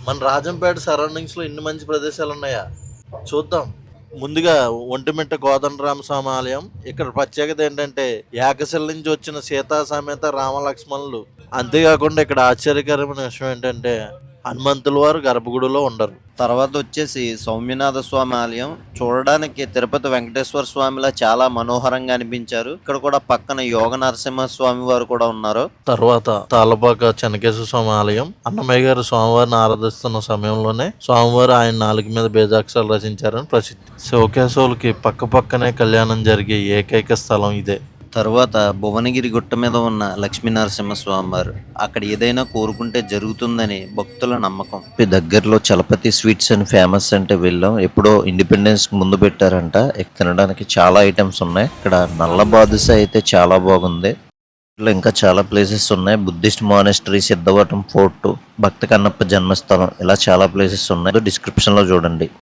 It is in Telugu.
మన రాజంపేట సరౌండింగ్స్ లో ఇన్ని మంచి ప్రదేశాలు ఉన్నాయా? చూద్దాం. ముందుగా ఒంటిమిట్ట కోదండరామ స్వామి ఆలయం. ఇక్కడ ప్రత్యేకత ఏంటంటే ఏకశిల నుంచి వచ్చిన సీతా సమేత రామలక్ష్మణులు. అంతేకాకుండా ఇక్కడ ఆశ్చర్యకరమైన విషయం ఏంటంటే హనుమంతుల వారు గర్భగుడిలో ఉండరు. తర్వాత వచ్చేసి సౌమ్యనాథ స్వామి ఆలయం. చూడడానికి తిరుపతి వెంకటేశ్వర స్వామిలా చాలా మనోహరంగా అనిపించారు. ఇక్కడ కూడా పక్కన యోగ నరసింహ స్వామి వారు కూడా ఉన్నారు. తర్వాత తాళ్ళపాక చెన్నకేశ్వర స్వామి ఆలయం. అన్నమయ్య గారు స్వామివారిని ఆరాధిస్తున్న సమయంలోనే స్వామివారు ఆయన నాలుగు మీద బేజాక్షరాలు రచించారని ప్రసిద్ధి. శివకేశవులకి పక్క పక్కనే కళ్యాణం జరిగే ఏకైక స్థలం ఇదే. తరువాత భువనగిరి గుట్ట మీద ఉన్న లక్ష్మీ నరసింహ స్వామి వారు. అక్కడ ఏదైనా కోరుకుంటే జరుగుతుందని భక్తుల నమ్మకం. దగ్గరలో చలపతి స్వీట్స్ అని ఫేమస్ అంటే వెళ్ళాం. ఎప్పుడో ఇండిపెండెన్స్ ముందు పెట్టారంట. తినడానికి చాలా ఐటమ్స్ ఉన్నాయి. ఇక్కడ నల్ల బాదుషా అయితే చాలా బాగుంది. ఇంకా చాలా ప్లేసెస్ ఉన్నాయి. బుద్ధిస్ట్ మానెస్టరీ, సిద్ధవటం ఫోర్ట్, భక్త కన్నప్ప జన్మస్థలం, ఇలా చాలా ప్లేసెస్ ఉన్నాయి. డిస్క్రిప్షన్ లో చూడండి.